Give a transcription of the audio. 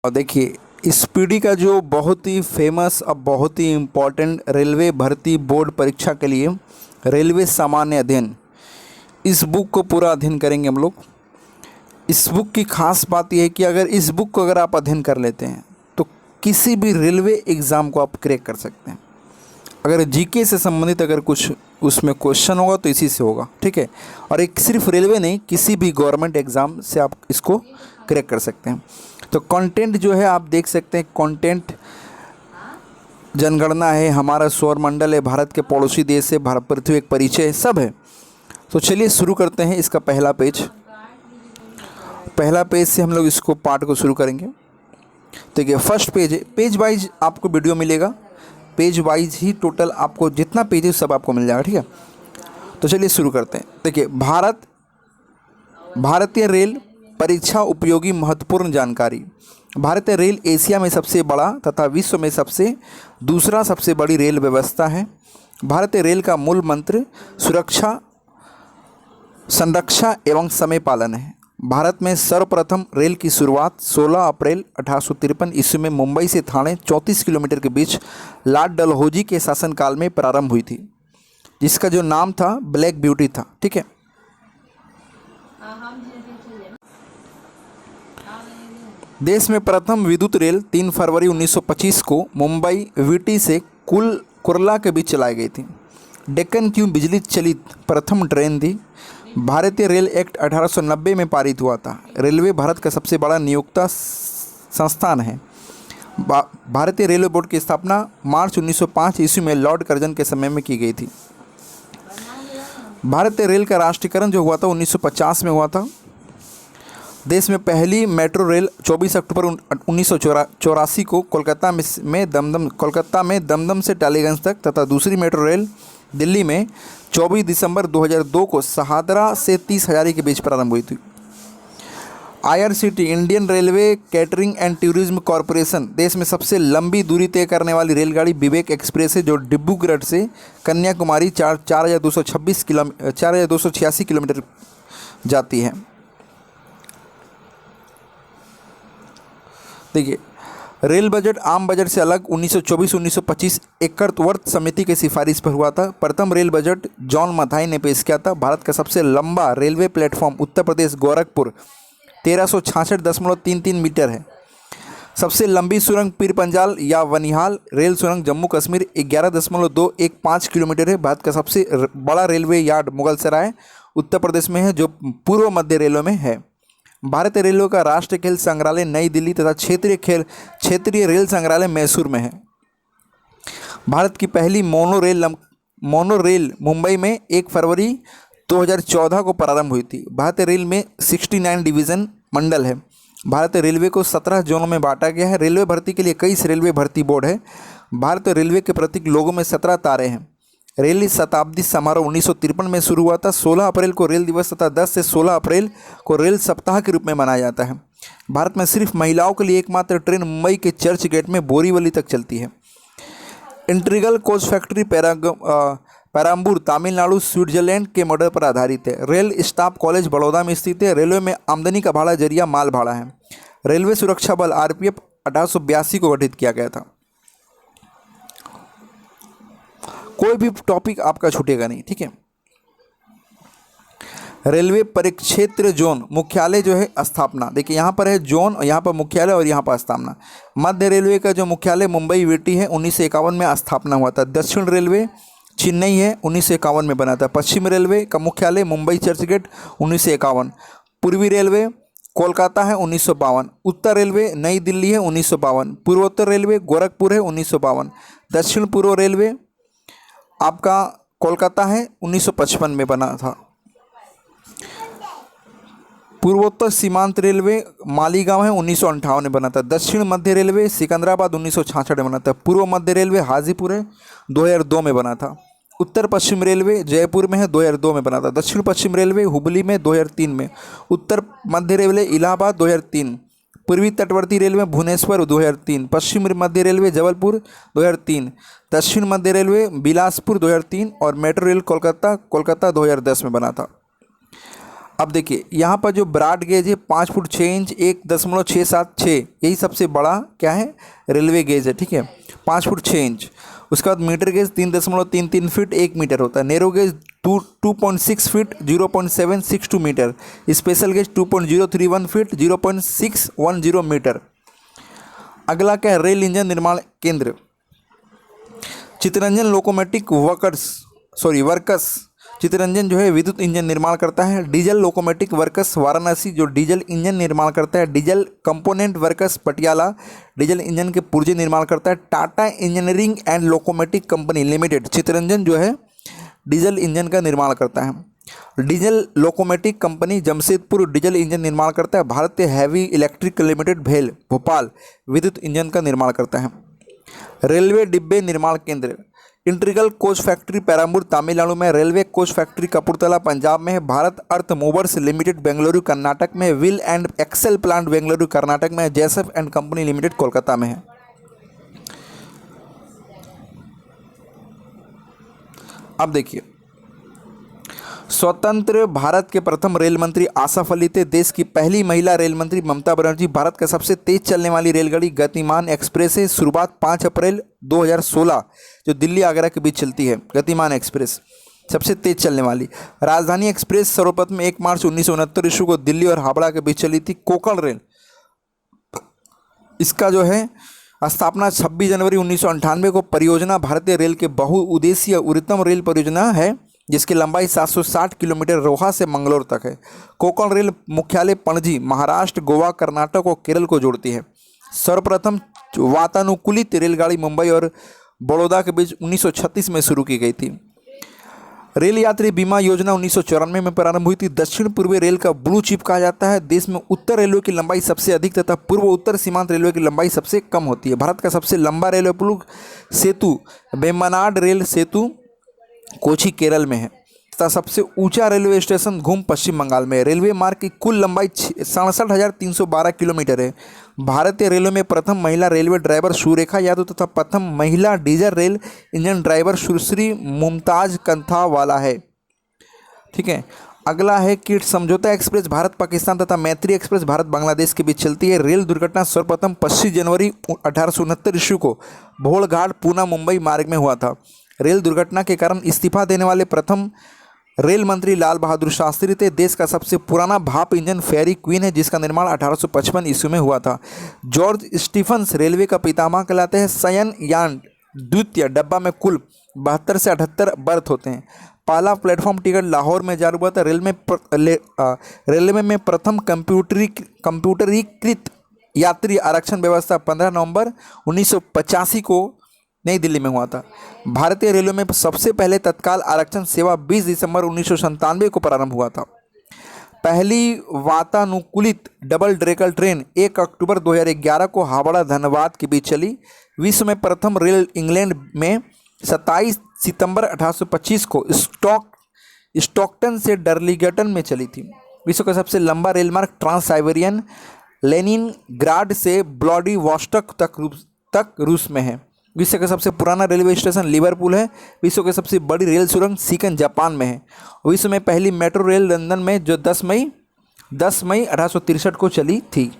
और देखिए, इस पीढ़ी का जो बहुत ही फेमस और बहुत ही इम्पोर्टेंट रेलवे भर्ती बोर्ड परीक्षा के लिए रेलवे सामान्य अध्ययन, इस बुक को पूरा अध्ययन करेंगे हम लोग। इस बुक की खास बात यह है कि अगर इस बुक को अगर आप अध्ययन कर लेते हैं तो किसी भी रेलवे एग्ज़ाम को आप क्रैक कर सकते हैं। अगर जीके से संबंधित अगर कुछ उसमें क्वेश्चन होगा तो इसी से होगा, ठीक है। और एक सिर्फ रेलवे नहीं, किसी भी गवर्नमेंट एग्ज़ाम से आप इसको क्रैक कर सकते हैं। तो कंटेंट जो है आप देख सकते हैं, कंटेंट जनगणना है, हमारा सौरमंडल है, भारत के पड़ोसी देश है, भारत पृथ्वी एक परिचय है, सब है। तो चलिए शुरू करते हैं। इसका पहला पेज से हम लोग इसको पार्ट को शुरू करेंगे। देखिए फर्स्ट पेज है, पेज वाइज आपको वीडियो मिलेगा, पेज वाइज ही टोटल आपको जितना पेज है सब आपको मिल जाएगा, ठीक है। तो चलिए शुरू करते हैं। देखिए भारतीय रेल परीक्षा उपयोगी महत्वपूर्ण जानकारी। भारतीय रेल एशिया में सबसे बड़ा तथा विश्व में दूसरा सबसे बड़ी रेल व्यवस्था है। भारतीय रेल का मूल मंत्र सुरक्षा, संरक्षा एवं समय पालन है। भारत में सर्वप्रथम रेल की शुरुआत 16 अप्रैल 1853 ईस्वी में मुंबई से ठाणे 34 किलोमीटर के बीच लॉर्ड डलहौजी के शासनकाल में प्रारंभ हुई थी, जिसका जो नाम था ब्लैक ब्यूटी था, ठीक है। देश में प्रथम विद्युत रेल 3 फरवरी 1925 को मुंबई वीटी से कुर्ला के बीच चलाई गई थी। डेक्कन की बिजली चलित प्रथम ट्रेन थी। भारतीय रेल एक्ट 1890 में पारित हुआ था। रेलवे भारत का सबसे बड़ा नियोक्ता संस्थान है। भारतीय रेलवे बोर्ड की स्थापना मार्च 1905 ईस्वी में लॉर्ड कर्जन के समय में की गई थी। भारतीय रेल का राष्ट्रीयकरण जो हुआ था 1950 में हुआ था। देश में पहली मेट्रो रेल 24 अक्टूबर 1984 को कोलकाता में दमदम से टालीगंज तक तथा दूसरी मेट्रो रेल दिल्ली में 24 दिसंबर 2002 को शहादरा से 30 हजारी के बीच प्रारंभ हुई थी। IRCT Indian railway catering and tourism corporation देश में सबसे लंबी दूरी तय करने वाली रेलगाड़ी विवेक एक्सप्रेस है, जो डिब्रूगढ़ से कन्याकुमारी 4286 किलोमीटर जाती है। देखिए रेल बजट आम बजट से अलग 1924-1925 एकवर्त समिति की सिफारिश पर हुआ था। प्रथम रेल बजट जॉन मथाई ने पेश किया था। भारत का सबसे लंबा railway platform Uttar Pradesh Gorakhpur 1366.33 metre है। सबसे लंबी सुरंग पीर पंजाल या वनिहाल रेल सुरंग जम्मू कश्मीर 11.215 किलोमीटर है। भारत का सबसे बड़ा रेलवे यार्ड मुगलसराय उत्तर प्रदेश में है, जो पूर्व मध्य रेलवे में है। भारतीय रेलवे का राष्ट्रीय खेल संग्रहालय नई दिल्ली तथा क्षेत्रीय रेल संग्रहालय मैसूर में है। भारत की पहली मोनोरेल मुंबई में 1 फरवरी 2014 को प्रारंभ हुई थी। भारतीय रेल में 69 डिवीज़न मंडल है। भारतीय रेलवे को 17 जोनों में बांटा गया है। रेलवे भर्ती के लिए 21 रेलवे भर्ती बोर्ड है। भारतीय रेलवे के प्रतीक लोगों में 17 तारे हैं। रेल शताब्दी समारोह 1953 में शुरू हुआ था। 16 अप्रैल को रेल दिवस तथा 10 से 16 अप्रैल को रेल सप्ताह के रूप में मनाया जाता है। भारत में सिर्फ महिलाओं के लिए एकमात्र ट्रेन मुंबई के चर्च गेट में बोरीवली तक चलती है। Integral coach factory Perambur Tamil Nadu Switzerland के मॉडल पर आधारित है। रेल स्टाफ कॉलेज बड़ौदा में स्थित है। रेलवे में आमदनी का भाड़ा जरिया माल भाड़ा है। रेलवे सुरक्षा बल RPF 1882 को गठित किया गया था। कोई भी टॉपिक आपका छूटेगा नहीं, ठीक है। रेलवे परिक्षेत्र जोन मुख्यालय जो है स्थापना, देखिए यहाँ पर है जोन और यहाँ पर मुख्यालय और यहाँ पर स्थापना। मध्य रेलवे का जो मुख्यालय मुंबई वीटी है 1951 में स्थापना हुआ था। दक्षिण रेलवे चेन्नई है 1951 में बना था। पश्चिम रेलवे का मुख्यालय मुंबई चर्चगेट 1951। पूर्वी रेलवे कोलकाता है 1952। उत्तर रेलवे नई दिल्ली है 1952। पूर्वोत्तर रेलवे गोरखपुर है 1952। दक्षिण पूर्व रेलवे आपका कोलकाता है 1955 में बना था। पूर्वोत्तर सीमांत रेलवे मालीगांव है 1958 में बना था। दक्षिण मध्य रेलवे सिकंदराबाद 1966 में बना था। पूर्व मध्य रेलवे हाजीपुर है 2002 में बना था। उत्तर पश्चिम रेलवे जयपुर में है 2002 में बना था। दक्षिण पश्चिम रेलवे हुबली में 2003 में। उत्तर मध्य रेलवे इलाहाबाद 2003। पूर्वी तटवर्ती रेलवे भुवनेश्वर 2003। पश्चिम मध्य रेलवे जबलपुर 2003। दक्षिण मध्य रेलवे बिलासपुर 2003 और मेट्रो रेल कोलकाता 2010 में बना था। अब देखिए यहाँ पर जो ब्रॉड गेज है 5 फुट 6 इंच 1.676, यही सबसे बड़ा क्या है रेलवे गेज है, ठीक है, 5 फुट 6 इंच। उसके बाद मीटर गेज 3.33 फीट 1 मीटर होता है। Narrow gauge 2.6 feet 0.762 metre. Special gauge 2.031 feet 0.610 metre. अगला क्या है, रेल इंजन निर्माण केंद्र चित्तरंजन लोकोमोटिव वर्कस। चित्तरंजन जो है विद्युत इंजन निर्माण करता है। डीजल लोकोमोटिव वर्कस वाराणसी जो डीजल इंजन निर्माण करता है। Diesel component works Patiala diesel engine के पुर्जे निर्माण करता है। Tata engineering and locomotive company limited Chittaranjan जो है डीजल इंजन का निर्माण करता है। Diesel locomotive company Jamshedpur diesel engine निर्माण करता है। भारतीय हैवी इलेक्ट्रिक लिमिटेड भेल भोपाल विद्युत इंजन का निर्माण करता है। रेलवे डिब्बे निर्माण केंद्र integral coach factory Perambur Tamil Nadu में। Railway coach factory Kapurthala Punjab में है। Bharat earth movers limited Bengaluru Karnataka में। Wheel and axle plant Bengaluru Karnataka में। JSF and company limited Kolkata में है। अब देखिए स्वतंत्र भारत के प्रथम रेल मंत्री आसफ अली थे। देश की पहली महिला रेल मंत्री ममता बनर्जी। भारत का सबसे तेज चलने वाली रेलगाड़ी गतिमान एक्सप्रेस है। शुरुआत 5 अप्रैल 2016 जो दिल्ली आगरा के बीच चलती है। गतिमान एक्सप्रेस सबसे तेज चलने वाली। राजधानी एक्सप्रेस सर्वप्रथम 1 मार्च 1969 ईस्वी को दिल्ली और हावड़ा के बीच चली थी। कोंकण रेल इसका जो है स्थापना 26 जनवरी 1998 को। परियोजना भारतीय रेल के बहुउद्देशीय उच्चतम रेल परियोजना है जिसकी लंबाई 760 किलोमीटर रोहा से मंगलोर तक है। कोंकण रेल मुख्यालय पणजी महाराष्ट्र गोवा कर्नाटक और केरल को जोड़ती है। सर्वप्रथम वातानुकूलित रेलगाड़ी मुंबई और बड़ौदा के बीच 1936 में शुरू की गई थी। रेल यात्री बीमा योजना 1994 में प्रारंभ हुई थी। दक्षिण पूर्वी रेल का ब्लू चिप कहा जाता है। देश में उत्तर रेलवे की लंबाई सबसे अधिक तथा पूर्व उत्तर सीमांत रेलवे की लंबाई सबसे कम होती है। भारत का सबसे लंबा रेलवे पुल सेतु वेम्बनाड रेल सेतु कोची केरल में है तथा सबसे ऊंचा रेलवे स्टेशन घूम पश्चिम बंगाल में है। रेलवे मार्ग की कुल लंबाई 67,312 किलोमीटर है। भारतीय रेलवे में प्रथम महिला रेलवे ड्राइवर सुरेखा यादव तथा प्रथम महिला डीजल रेल इंजन ड्राइवर सुश्री मुमताज कंथावाला है, ठीक है। अगला है कि समझौता एक्सप्रेस भारत पाकिस्तान तथा मैत्री एक्सप्रेस भारत बांग्लादेश के बीच चलती है। रेल दुर्घटना सर्वप्रथम 25 जनवरी 1869 ईस्वी को भोलघाट पूना मुंबई मार्ग में हुआ था। रेल दुर्घटना के कारण इस्तीफा देने वाले प्रथम रेल मंत्री लाल बहादुर शास्त्री थे। देश का सबसे पुराना भाप इंजन फेरी क्वीन है जिसका निर्माण 1855 ईस्वी में हुआ था। जॉर्ज स्टीफंस रेलवे का पितामह कहलाते हैं। शयन यान द्वितीय डब्बा में कुल 72 से 78 बर्थ होते हैं। पहला प्लेटफॉर्म टिकट लाहौर में जारी हुआ था। रेलवे में प्रथम कंप्यूटरीकृत यात्री आरक्षण व्यवस्था 15 नवंबर 1985 को नई दिल्ली में हुआ था। भारतीय रेलवे में सबसे पहले तत्काल आरक्षण सेवा 20 दिसंबर 1997 को प्रारंभ हुआ था। पहली वातानुकूलित डबल डेकर ट्रेन 1 अक्टूबर 2011 को हावड़ा धनबाद के बीच चली। विश्व में प्रथम रेल इंग्लैंड में 27 सितंबर 1825 को स्टॉकटन से डर्लिंगटन में चली थी। विश्व का सबसे लंबा रेल मार्ग ट्रांस साइबेरियन लेनिनग्राड से व्लादिवोस्टोक तक रूस में है। विश्व का सबसे पुराना रेलवे स्टेशन लिवरपूल है। विश्व की सबसे बड़ी रेल सुरंग शिकन जापान में है। विश्व में पहली मेट्रो रेल लंदन में जो 10 मई 1863 को चली थी।